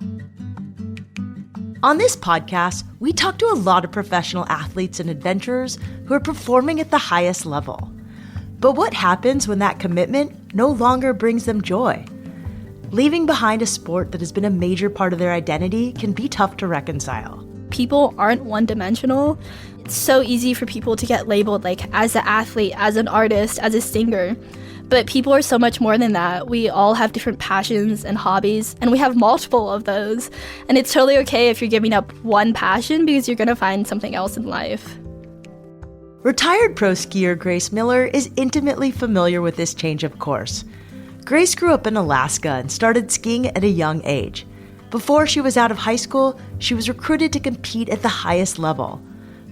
On this podcast, we talk to a lot of professional athletes and adventurers who are performing at the highest level. But what happens when that commitment no longer brings them joy? Leaving behind a sport that has been a major part of their identity can be tough to reconcile. People aren't one-dimensional. It's so easy for people to get labeled like as an athlete, as an artist, as a singer. But people are so much more than that. We all have different passions and hobbies, and we have multiple of those. And it's totally okay if you're giving up one passion because you're going to find something else in life. Retired pro skier Grace Miller is intimately familiar with this change of course. Grace grew up in Alaska and started skiing at a young age. Before she was out of high school, she was recruited to compete at the highest level.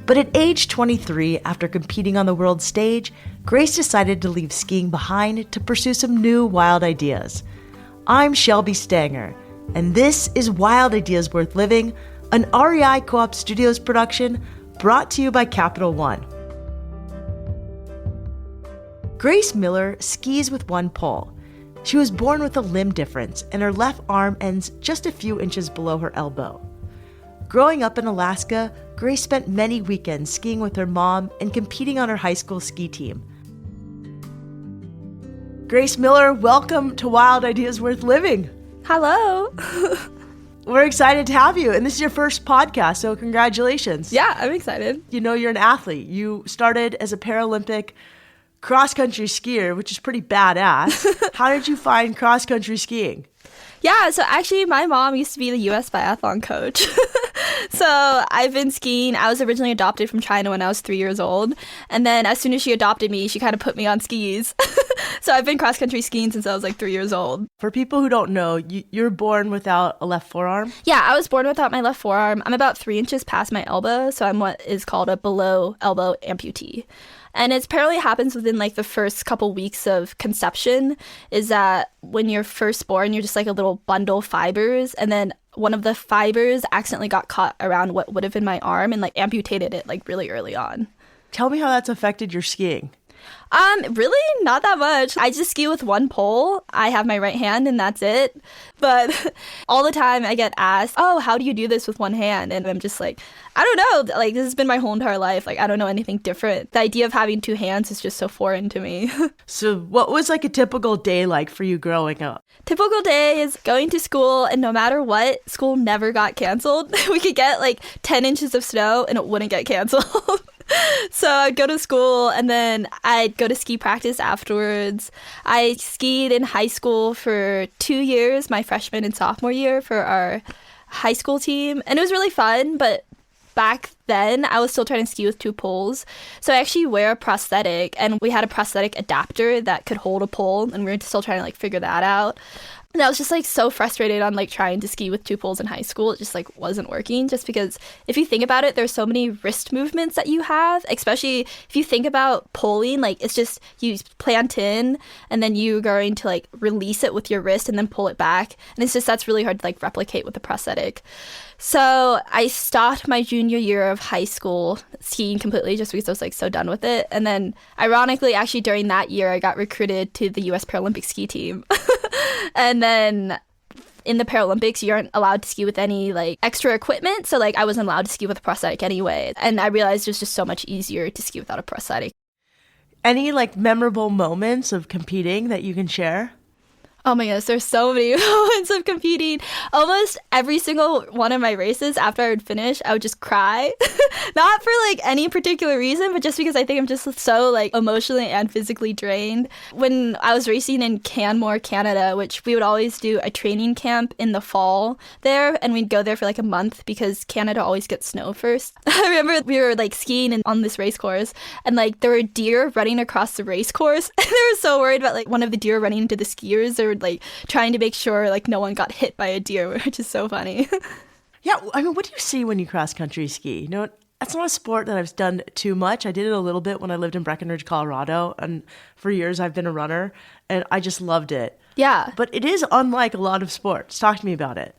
But at age 23, after competing on the world stage, Grace decided to leave skiing behind to pursue some new wild ideas. I'm Shelby Stanger, and this is Wild Ideas Worth Living, an REI Co-op Studios production brought to you by Capital One. Grace Miller skis with one pole. She was born with a limb difference, and her left arm ends just a few inches below her elbow. Growing up in Alaska, Grace spent many weekends skiing with her mom and competing on her high school ski team. Grace Miller, welcome to Wild Ideas Worth Living. Hello. We're excited to have you, and this is your first podcast, so congratulations. Yeah, I'm excited. You know, you're an athlete. You started as a Paralympic cross-country skier, which is pretty badass. How did you find cross-country skiing? Yeah, so actually my mom used to be the U.S. biathlon coach. So I've been skiing. I was originally adopted from China when I was 3 years old. And then as soon as she adopted me, she kind of put me on skis. So I've been cross-country skiing since I was like 3 years old. For people who don't know, you're born without a left forearm? Yeah, I was born without my left forearm. I'm about 3 inches past my elbow, so I'm what is called a below elbow amputee. And it apparently happens within like the first couple weeks of conception, is that when you're first born, you're just like a little bundle of fibers, and then one of the fibers accidentally got caught around what would have been my arm and like amputated it like really early on. Tell me how that's affected your skiing. Really not that much. I just ski with one pole. I have my right hand and that's it. But all the time I get asked, oh, how do you do this with one hand? And I'm just like, I don't know. Like, this has been my whole entire life. Like, I don't know anything different. The idea of having two hands is just so foreign to me. So what was like a typical day like for you growing up? Typical day is going to school, and no matter what, school never got canceled. We could get like 10 inches of snow and it wouldn't get canceled. So I'd go to school and then I'd go to ski practice afterwards. I skied in high school for 2 years, my freshman and sophomore year, for our high school team. And it was really fun, but back then I was still trying to ski with two poles. So I actually wear a prosthetic, and we had a prosthetic adapter that could hold a pole, and we were still trying to like figure that out. And I was just like so frustrated on like trying to ski with two poles in high school. It just like wasn't working, just because if you think about it, there's so many wrist movements that you have, especially if you think about poling. Like, it's just you plant in and then you're going to like release it with your wrist and then pull it back. And it's just, that's really hard to like replicate with the prosthetic. So I stopped my junior year of high school skiing completely just because I was like so done with it. And then ironically, actually during that year, I got recruited to the U.S. Paralympic ski team. And then in the Paralympics, you aren't allowed to ski with any like extra equipment. So like I wasn't allowed to ski with a prosthetic anyway. And I realized it was just so much easier to ski without a prosthetic. Any like memorable moments of competing that you can share? Oh my goodness, there's so many moments of competing. Almost every single one of my races, after I would finish, I would just cry. Not for like any particular reason, but just because I think I'm just so like emotionally and physically drained. When I was racing in Canmore, Canada, which we would always do a training camp in the fall there, and we'd go there for like a month because Canada always gets snow first. I remember we were like skiing on this race course, and like there were deer running across the race course, and they were so worried about like one of the deer running into the skiers. They were like trying to make sure like no one got hit by a deer, which is so funny. Yeah, I mean, what do you see when you cross-country ski? You know, it's not a sport that I've done too much. I did it a little bit when I lived in Breckenridge, Colorado, and for years I've been a runner, and I just loved it. Yeah. But it is unlike a lot of sports. Talk to me about it.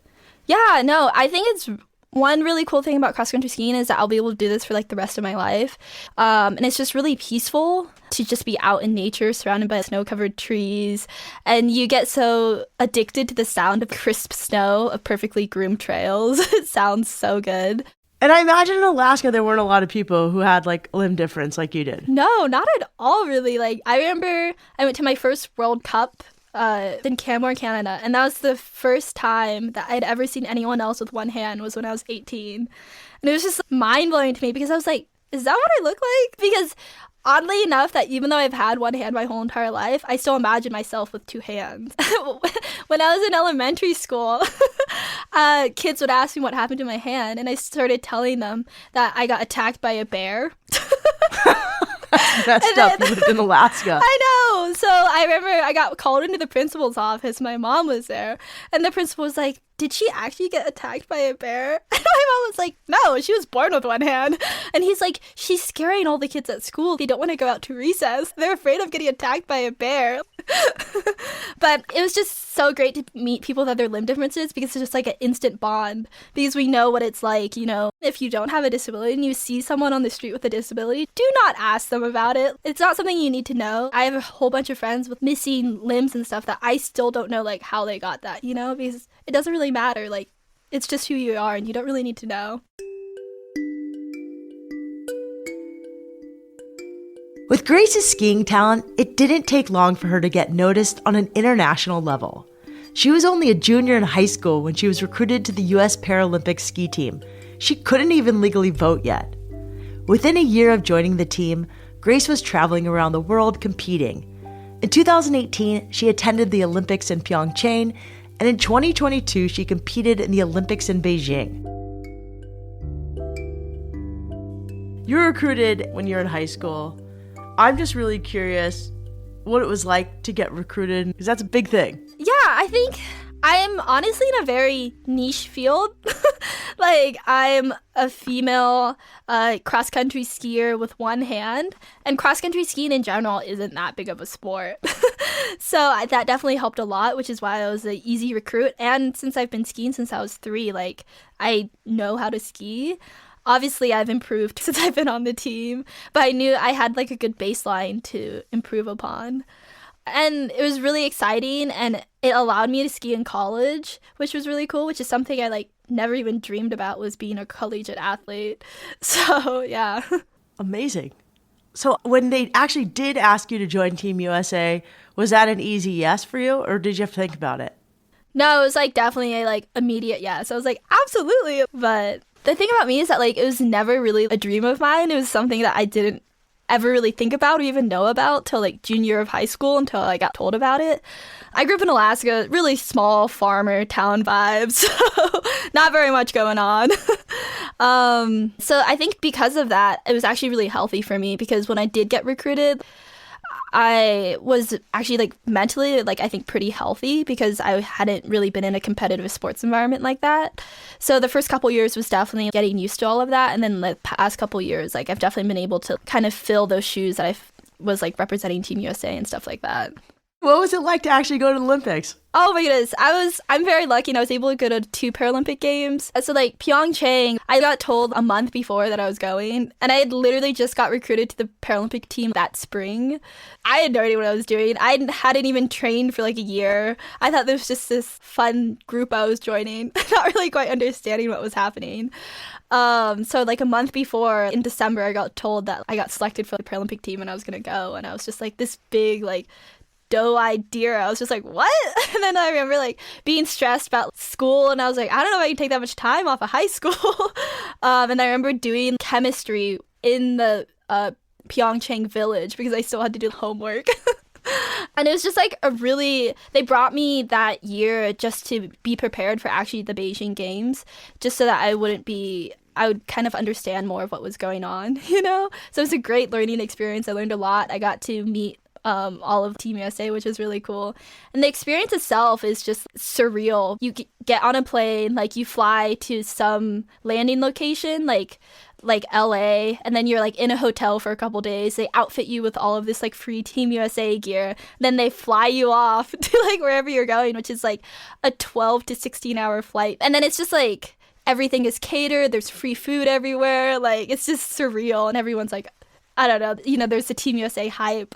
Yeah, no, I think it's One really cool thing about cross-country skiing is that I'll be able to do this for like the rest of my life. And it's just really peaceful to just be out in nature surrounded by snow-covered trees. And you get so addicted to the sound of crisp snow, of perfectly groomed trails. It sounds so good. And I imagine in Alaska there weren't a lot of people who had like limb difference like you did. No, not at all, really. Like, I remember I went to my first World Cup in Canmore, Canada, and that was the first time that I'd ever seen anyone else with one hand was when I was 18. And it was just mind-blowing to me because I was like, is that what I look like? Because oddly enough, that even though I've had one hand my whole entire life, I still imagine myself with two hands. When I was in elementary school, kids would ask me what happened to my hand, and I started telling them that I got attacked by a bear. That's messed up. You lived in Alaska. I know. So I remember I got called into the principal's office. My mom was there. And the principal was like, did she actually get attacked by a bear? And my mom was like, no, she was born with one hand. And he's like, she's scaring all the kids at school. They don't want to go out to recess. They're afraid of getting attacked by a bear. But it was just so great to meet people with other limb differences because it's just like an instant bond. Because we know what it's like, you know, if you don't have a disability and you see someone on the street with a disability, do not ask them about it. It's not something you need to know. I have a whole bunch of friends with missing limbs and stuff that I still don't know like how they got that, you know, because it doesn't really matter. Like, it's just who you are and you don't really need to know. With Grace's skiing talent, it didn't take long for her to get noticed on an international level. She was only a junior in high school when she was recruited to the US Paralympic ski team. She couldn't even legally vote yet. Within a year of joining the team, Grace was traveling around the world competing. In 2018, she attended the Olympics in Pyeongchang, and in 2022, she competed in the Olympics in Beijing. You were recruited when you were in high school. I'm just really curious what it was like to get recruited, because that's a big thing. Yeah, I think I'm honestly in a very niche field. Like, I'm a female cross-country skier with one hand, and cross-country skiing in general isn't that big of a sport. So that definitely helped a lot, which is why I was an easy recruit. And since I've been skiing since I was 3, like, I know how to ski. Obviously, I've improved since I've been on the team, but I knew I had like a good baseline to improve upon. And it was really exciting, and it allowed me to ski in college, which was really cool, which is something I like never even dreamed about, was being a collegiate athlete. So, yeah. Amazing. So when they actually did ask you to join Team USA, was that an easy yes for you, or did you have to think about it? No, it was like definitely a like immediate yes. I was like, absolutely. But the thing about me is that like it was never really a dream of mine. It was something that I didn't ever really think about or even know about till like junior year of high school, until I got told about it. I grew up in Alaska, really small farmer town vibes, so not very much going on. So I think because of that, it was actually really healthy for me, because when I did get recruited, I was actually like mentally like I think pretty healthy, because I hadn't really been in a competitive sports environment like that. So the first couple years was definitely getting used to all of that, and then the past couple years, like I've definitely been able to kind of fill those shoes that I was like representing Team USA and stuff like that. What was it like to actually go to the Olympics? Oh my goodness. I'm very lucky, and I was able to go to 2 Paralympic Games. So like Pyeongchang, I got told a month before that I was going, and I had literally just got recruited to the Paralympic team that spring. I had no idea what I was doing. I hadn't even trained for like a year. I thought there was just this fun group I was joining, not really quite understanding what was happening. So like a month before, in December, I got told that I got selected for the Paralympic team and I was gonna go, and I was just like this big like doe-eyed deer. I was just like, what? And then I remember like being stressed about school, and I was like, I don't know if I can take that much time off of high school. And I remember doing chemistry in the Pyeongchang village because I still had to do homework. And it was just like they brought me that year just to be prepared for actually the Beijing Games, just so that I would kind of understand more of what was going on, you know? So it was a great learning experience. I learned a lot. I got to meet all of Team USA, which was really cool. And the experience itself is just surreal. You get on a plane, like you fly to some landing location, like LA, and then you're like in a hotel for a couple days. They outfit you with all of this like free Team USA gear. Then they fly you off to like wherever you're going, which is like a 12 to 16 hour flight. And then it's just like everything is catered. There's free food everywhere. Like, it's just surreal. And everyone's like, I don't know, there's the Team USA hype.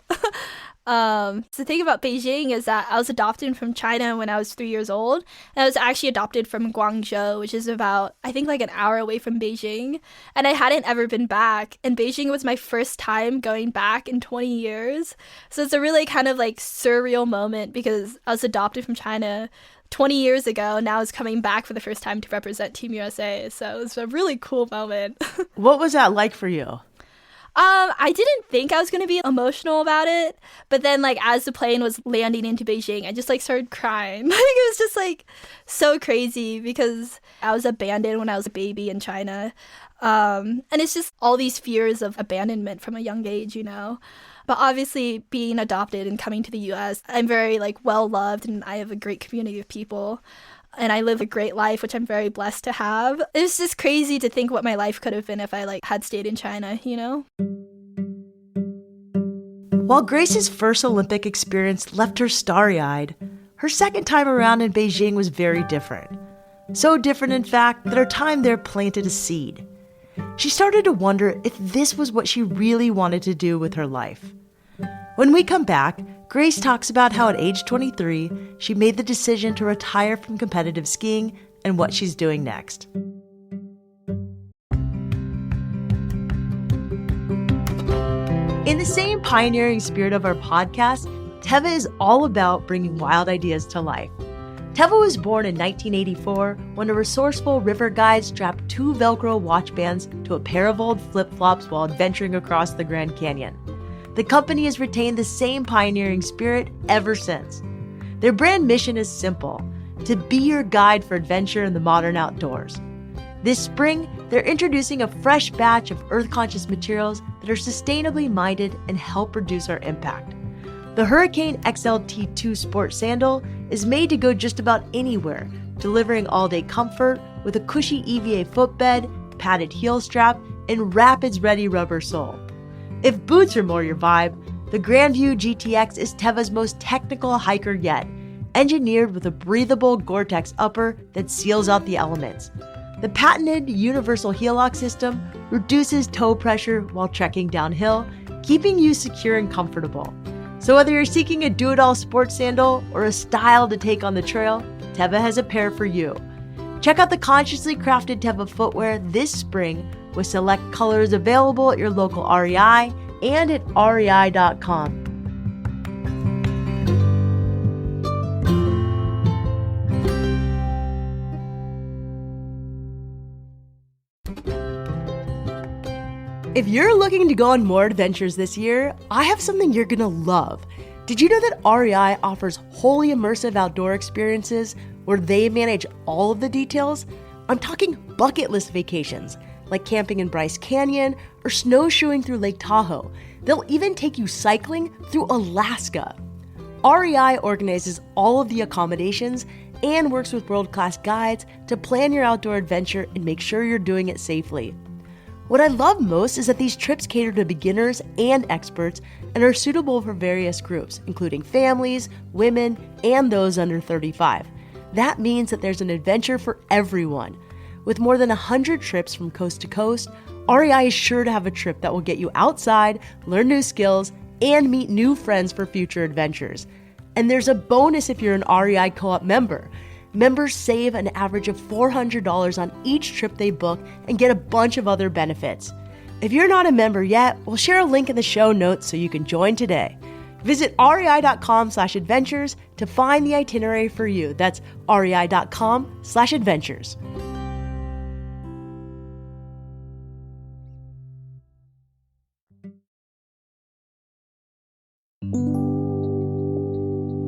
The thing about Beijing is that I was adopted from China when I was 3 years old. And I was actually adopted from Guangzhou, which is about, I think, like an hour away from Beijing. And I hadn't ever been back. And Beijing was my first time going back in 20 years. So it's a really kind of like surreal moment because I was adopted from China 20 years ago. Now I was coming back for the first time to represent Team USA. So it was a really cool moment. What was that like for you? I didn't think I was going to be emotional about it, but then like as the plane was landing into Beijing, I just like started crying. Like it was just like so crazy because I was abandoned when I was a baby in China. And it's just all these fears of abandonment from a young age, But obviously being adopted and coming to the US, I'm very like well loved and I have a great community of people. And I live a great life, which I'm very blessed to have. It's just crazy to think what my life could have been if I like had stayed in China, While Grace's first Olympic experience left her starry-eyed, her second time around in Beijing was very different. So different, in fact, that her time there planted a seed. She started to wonder if this was what she really wanted to do with her life. When we come back, Grace talks about how at age 23, she made the decision to retire from competitive skiing and what she's doing next. In the same pioneering spirit of our podcast, Teva is all about bringing wild ideas to life. Teva was born in 1984 when a resourceful river guide strapped 2 Velcro watch bands to a pair of old flip-flops while adventuring across the Grand Canyon. The company has retained the same pioneering spirit ever since. Their brand mission is simple: to be your guide for adventure in the modern outdoors. This spring, they're introducing a fresh batch of earth-conscious materials that are sustainably minded and help reduce our impact. The Hurricane XLT2 Sport Sandal is made to go just about anywhere, delivering all-day comfort with a cushy EVA footbed, padded heel strap, and Rapids-ready rubber sole. If boots are more your vibe, the Grandview GTX is Teva's most technical hiker yet, engineered with a breathable Gore-Tex upper that seals out the elements. The patented universal heel lock system reduces toe pressure while trekking downhill, keeping you secure and comfortable. So whether you're seeking a do-it-all sports sandal or a style to take on the trail, Teva has a pair for you. Check out the consciously crafted Teva footwear this spring with select colors available at your local REI and at rei.com. If you're looking to go on more adventures this year, I have something you're gonna love. Did you know that REI offers wholly immersive outdoor experiences where they manage all of the details? I'm talking bucket list vacations, like camping in Bryce Canyon or snowshoeing through Lake Tahoe. They'll even take you cycling through Alaska. REI organizes all of the accommodations and works with world-class guides to plan your outdoor adventure and make sure you're doing it safely. What I love most is that these trips cater to beginners and experts and are suitable for various groups, including families, women, and those under 35. That means that there's an adventure for everyone. With more than 100 trips from coast to coast, REI is sure to have a trip that will get you outside, learn new skills, and meet new friends for future adventures. And there's a bonus if you're an REI Co-op member. Members save an average of $400 on each trip they book and get a bunch of other benefits. If you're not a member yet, we'll share a link in the show notes so you can join today. Visit rei.com/adventures to find the itinerary for you. That's rei.com/adventures.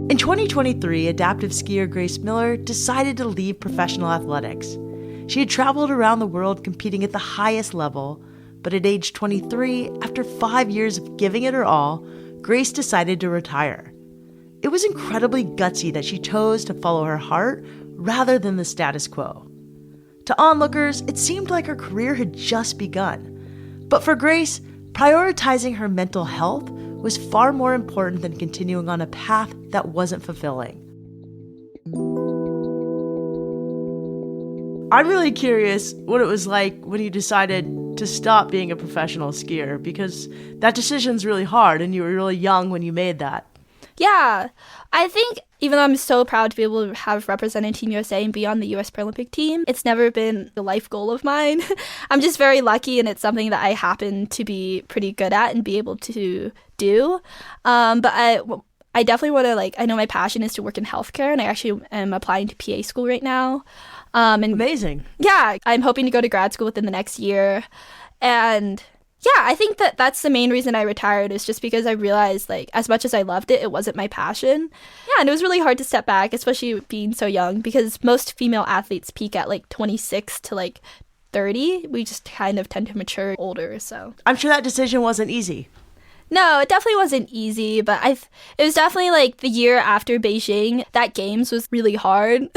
In 2023, adaptive skier Grace Miller decided to leave professional athletics. She had traveled around the world competing at the highest level, but at age 23, after 5 years of giving it her all, Grace decided to retire. It was incredibly gutsy that she chose to follow her heart rather than the status quo. To onlookers, it seemed like her career had just begun. But for Grace, prioritizing her mental health was far more important than continuing on a path that wasn't fulfilling. I'm really curious what it was like when you decided to stop being a professional skier, because that decision's really hard and you were really young when you made that. Yeah, I think even though I'm so proud to be able to have represented Team USA and be on the US Paralympic team, it's never been a life goal of mine. I'm just very lucky, and it's something that I happen to be pretty good at and be able to do. But I definitely want to, I know my passion is to work in healthcare, and I actually am applying to PA school right now. And Amazing. Yeah, I'm hoping to go to grad school within the next year. And yeah, I think that that's the main reason I retired, is just because I realized, as much as I loved it, it wasn't my passion. Yeah, and it was really hard to step back, especially being so young, because most female athletes peak at 26 to 30. We just kind of tend to mature older, so. I'm sure that decision wasn't easy. No, it definitely wasn't easy, but it was definitely the year after Beijing. That games was really hard.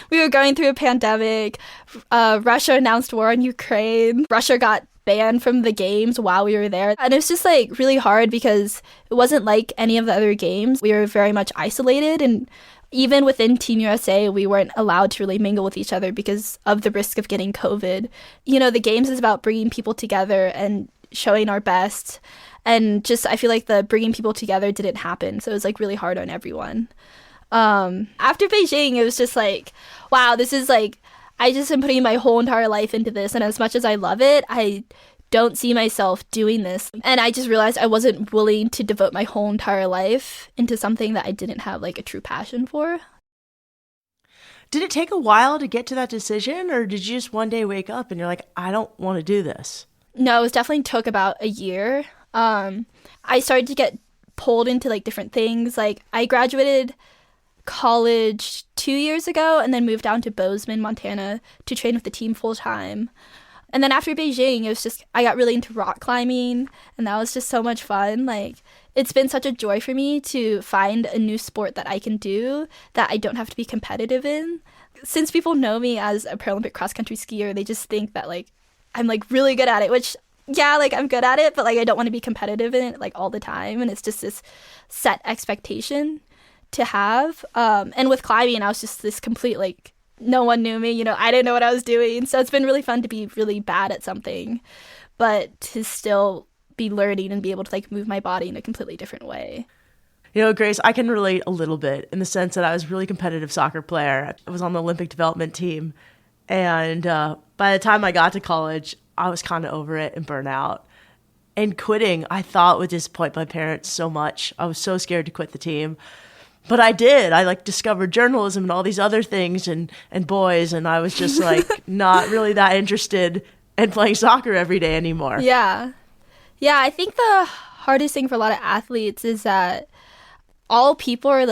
We were going through a pandemic. Russia announced war on Ukraine. Russia got banned from the games while we were there. And it was just really hard because it wasn't like any of the other games. We were very much isolated, and even within Team USA, we weren't allowed to really mingle with each other because of the risk of getting COVID. The games is about bringing people together and showing our best. And just, I feel like the bringing people together didn't happen. So it was really hard on everyone. After Beijing, it was just wow, this is I just am putting my whole entire life into this. And as much as I love it, I don't see myself doing this. And I just realized I wasn't willing to devote my whole entire life into something that I didn't have a true passion for. Did it take a while to get to that decision, or did you just one day wake up and you're like, I don't want to do this? No, it definitely took about a year. I started to get pulled into different things. I graduated college 2 years ago and then moved down to Bozeman, Montana to train with the team full time. And then after Beijing, it was just, I got really into rock climbing, and that was just so much fun. It's been such a joy for me to find a new sport that I can do that I don't have to be competitive in. Since people know me as a Paralympic cross-country skier, they just think that I'm really good at it, which yeah, I'm good at it, but I don't want to be competitive in it all the time, and it's just this set expectation to have. And with climbing, I was just this complete no one knew me, I didn't know what I was doing. So it's been really fun to be really bad at something, but to still be learning and be able to like move my body in a completely different way. You know, Grace, I can relate a little bit in the sense that I was a really competitive soccer player. I was on the Olympic development team. And by the time I got to college, I was kind of over it and burnt out. And quitting, I thought would disappoint my parents so much. I was so scared to quit the team. But I did. I discovered journalism and all these other things and boys. And I was just not really that interested in playing soccer every day anymore. Yeah. Yeah, I think the hardest thing for a lot of athletes is that all people are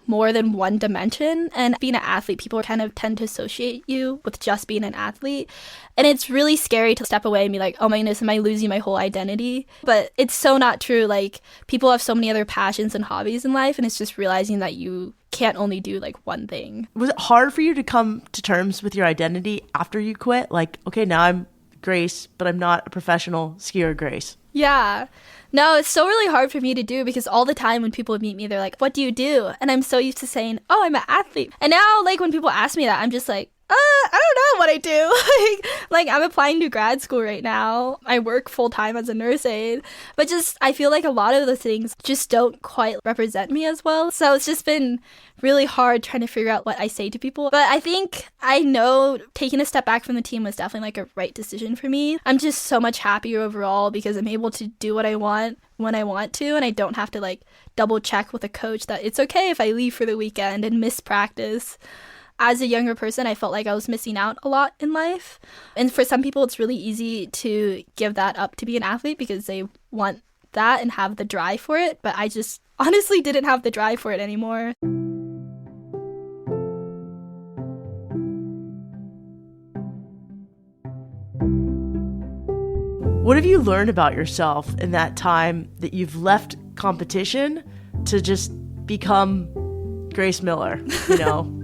more than one dimension, and being an athlete, people kind of tend to associate you with just being an athlete, and it's really scary to step away and be like, oh my goodness, am I losing my whole identity? But it's so not true. People have so many other passions and hobbies in life, and it's just realizing that you can't only do one thing. Was it hard for you to come to terms with your identity after you quit? Okay, now I'm Grace, but I'm not a professional skier Grace. Yeah. No, it's so really hard for me to do, because all the time when people meet me, they're like, what do you do? And I'm so used to saying, oh, I'm an athlete. And now, when people ask me that, I'm just like, I don't know what I do. I'm applying to grad school right now. I work full time as a nurse aide, but I feel like a lot of the things just don't quite represent me as well. So it's just been really hard trying to figure out what I say to people. But I think I know taking a step back from the team was definitely a right decision for me. I'm just so much happier overall because I'm able to do what I want when I want to, and I don't have to double check with a coach that it's okay if I leave for the weekend and miss practice. As a younger person, I felt like I was missing out a lot in life. And for some people, it's really easy to give that up to be an athlete because they want that and have the drive for it. But I just honestly didn't have the drive for it anymore. What have you learned about yourself in that time that you've left competition to just become Grace Miller,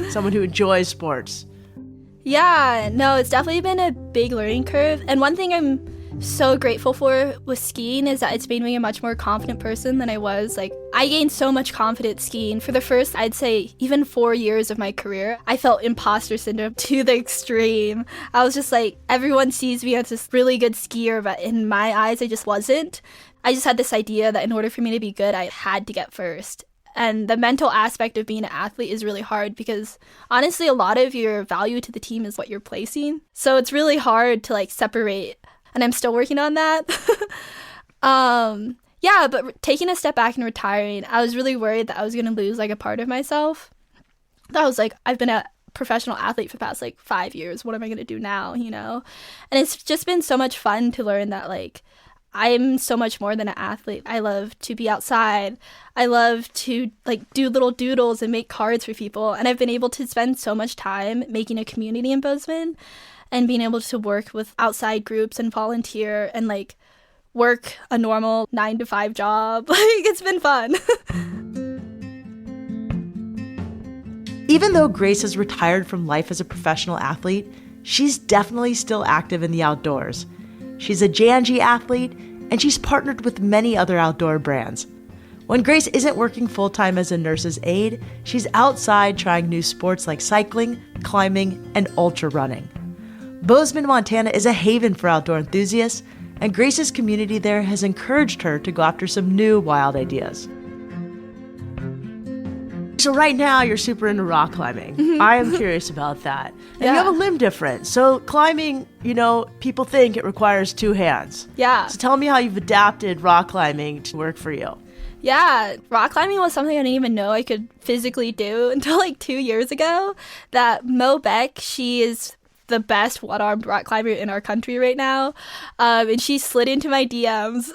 someone who enjoys sports? Yeah, no, it's definitely been a big learning curve. And one thing I'm so grateful for with skiing is that it's made me a much more confident person than I was. Like, I gained so much confidence skiing. For the first, I'd say, even 4 years of my career, I felt imposter syndrome to the extreme. I was just like, everyone sees me as this really good skier, but in my eyes, I just wasn't. I just had this idea that in order for me to be good, I had to get first. And the mental aspect of being an athlete is really hard because honestly, a lot of your value to the team is what you're placing. So it's really hard to like separate, and I'm still working on that. Yeah, but taking a step back and retiring, I was really worried that I was going to lose like a part of myself. I was like, I've been a professional athlete for the past like 5 years. What am I going to do now, you know? And it's just been so much fun to learn that like I'm so much more than an athlete. I love to be outside. I love to like do little doodles and make cards for people. And I've been able to spend so much time making a community in Bozeman and being able to work with outside groups and volunteer and like work a normal 9-to-5 job. Like, it's been fun. Even though Grace has retired from life as a professional athlete, she's definitely still active in the outdoors. She's a Janji athlete, and she's partnered with many other outdoor brands. When Grace isn't working full-time as a nurse's aide, she's outside trying new sports like cycling, climbing, and ultra running. Bozeman, Montana is a haven for outdoor enthusiasts, and Grace's community there has encouraged her to go after some new wild ideas. So right now, you're super into rock climbing. Mm-hmm. I am curious about that. And you have a limb difference. So climbing, you know, people think it requires 2 hands. Yeah. So tell me how you've adapted rock climbing to work for you. Yeah, rock climbing was something I didn't even know I could physically do until like 2 years ago. That Mo Beck, she is the best one-armed rock climber in our country right now. And she slid into my DMs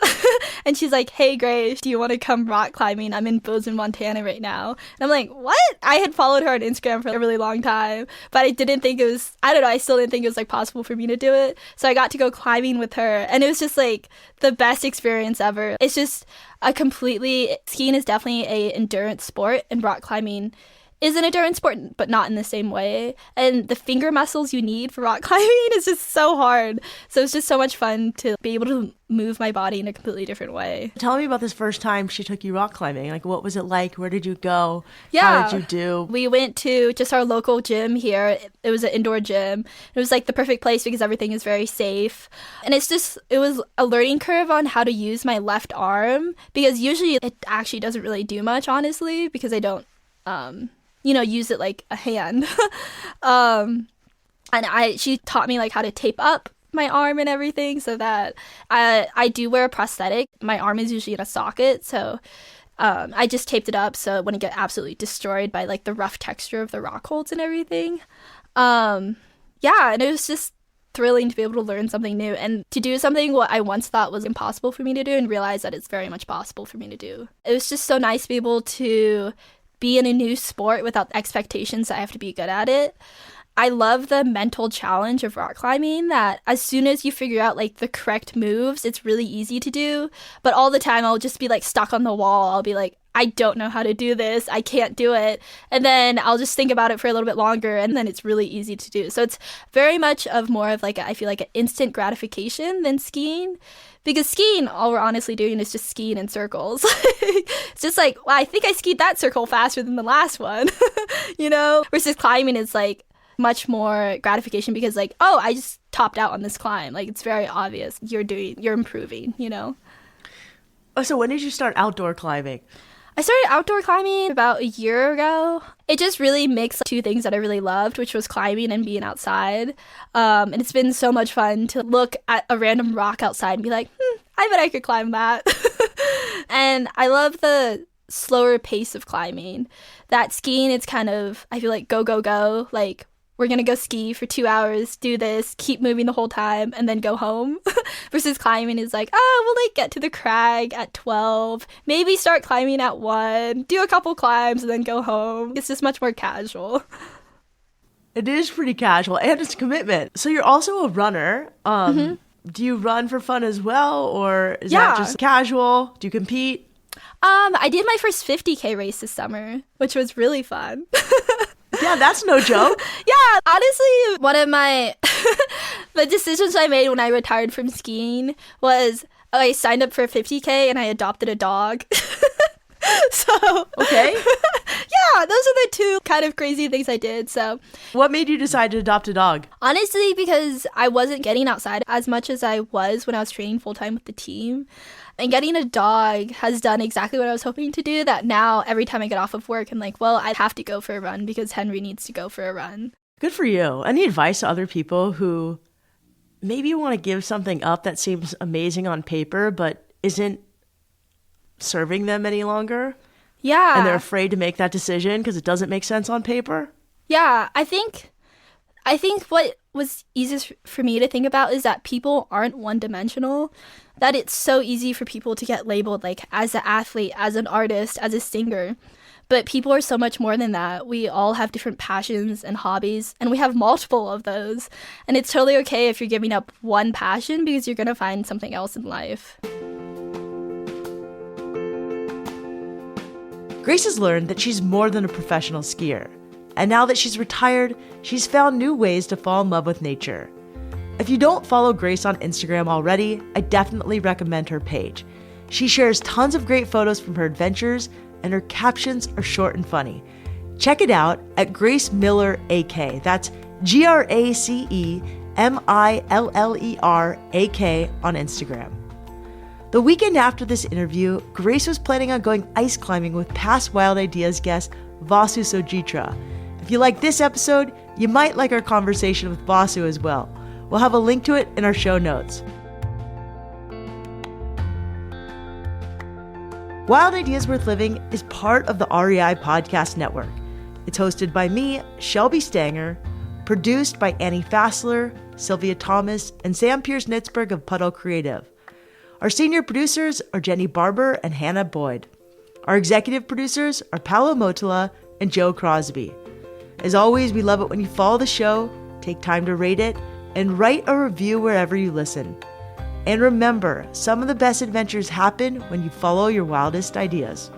and she's like, "Hey Grace, do you want to come rock climbing? I'm in Bozeman, Montana right now." And I'm like, what? I had followed her on Instagram for a really long time, but I didn't think it was, I don't know, I still didn't think it was like possible for me to do it. So I got to go climbing with her and it was just like the best experience ever. It's just skiing is definitely a endurance sport and rock climbing is an endurance sport, but not in the same way. And the finger muscles you need for rock climbing is just so hard. So it's just so much fun to be able to move my body in a completely different way. Tell me about this first time she took you rock climbing. Like, what was it like? Where did you go? Yeah. How did you do? We went to just our local gym here. It was an indoor gym. It was like the perfect place because everything is very safe. And it was a learning curve on how to use my left arm because usually it actually doesn't really do much, honestly, because I don't, use it like a hand. And she taught me like how to tape up my arm and everything so that I do wear a prosthetic. My arm is usually in a socket, so I just taped it up so it wouldn't get absolutely destroyed by like the rough texture of the rock holds and everything. And it was just thrilling to be able to learn something new and to do something what I once thought was impossible for me to do and realize that it's very much possible for me to do. It was just so nice to be able to be in a new sport without expectations that I have to be good at it. I love the mental challenge of rock climbing that as soon as you figure out like the correct moves, it's really easy to do. But all the time I'll just be like stuck on the wall. I'll be like, I don't know how to do this. I can't do it. And then I'll just think about it for a little bit longer and then it's really easy to do. So it's very much of more of like, I feel like an instant gratification than skiing. Because skiing, all we're honestly doing is just skiing in circles. It's just like, well, I think I skied that circle faster than the last one, you know? Versus climbing is like much more gratification because like, oh, I just topped out on this climb. Like it's very obvious you're improving, you know? Oh, so when did you start outdoor climbing? I started outdoor climbing about a year ago. It just really mixed 2 things that I really loved, which was climbing and being outside. And it's been so much fun to look at a random rock outside and be like, I bet I could climb that. And I love the slower pace of climbing. That skiing, it's kind of, I feel like go, go, go. Like, we're going to go ski for 2 hours, do this, keep moving the whole time, and then go home. Versus climbing is like, we'll like get to the crag at 12, maybe start climbing at 1, do a couple climbs, and then go home. It's just much more casual. It is pretty casual, and it's commitment. So you're also a runner. Do you run for fun as well, or is that just casual? Do you compete? I did my first 50K race this summer, which was really fun. Yeah, that's no joke. Yeah, honestly, one of my The decisions I made when I retired from skiing was I signed up for 50K and I adopted a dog. So Okay. yeah, those are the two kind of crazy things I did. So What made you decide to adopt a dog? honestly, because I wasn't getting outside as much as I was when I was training full time with the team. And getting a dog has done exactly what I was hoping to do, that now every time I get off of work, I'm like, well, I have to go for a run because Henry needs to go for a run. Good for you. Any advice to other people who maybe want to give something up that seems amazing on paper but isn't serving them any longer? Yeah. And they're afraid to make that decision because it doesn't make sense on paper? Yeah, I think what was easiest for me to think about is that people aren't one-dimensional, that it's so easy for people to get labeled like as an athlete, as an artist, as a singer. But people are so much more than that. We all have different passions and hobbies, and we have multiple of those. And it's totally okay if you're giving up one passion because you're going to find something else in life. Grace has learned that she's more than a professional skier. And now that she's retired, she's found new ways to fall in love with nature. If you don't follow Grace on Instagram already, I definitely recommend her page. She shares tons of great photos from her adventures, and her captions are short and funny. Check it out at Grace Miller AK. That's GraceMillerAK on Instagram. The weekend after this interview, Grace was planning on going ice climbing with past Wild Ideas guest Vasu Sojitra. If you like this episode, you might like our conversation with Vasu as well. We'll have a link to it in our show notes. Wild Ideas Worth Living is part of the REI Podcast Network. It's hosted by me, Shelby Stanger, produced by Annie Fassler, Sylvia Thomas, and Sam Pierce-Nitzberg of Puddle Creative. Our senior producers are Jenny Barber and Hannah Boyd. Our executive producers are Paolo Motola and Joe Crosby. As always, we love it when you follow the show, take time to rate it, and write a review wherever you listen. And remember, some of the best adventures happen when you follow your wildest ideas.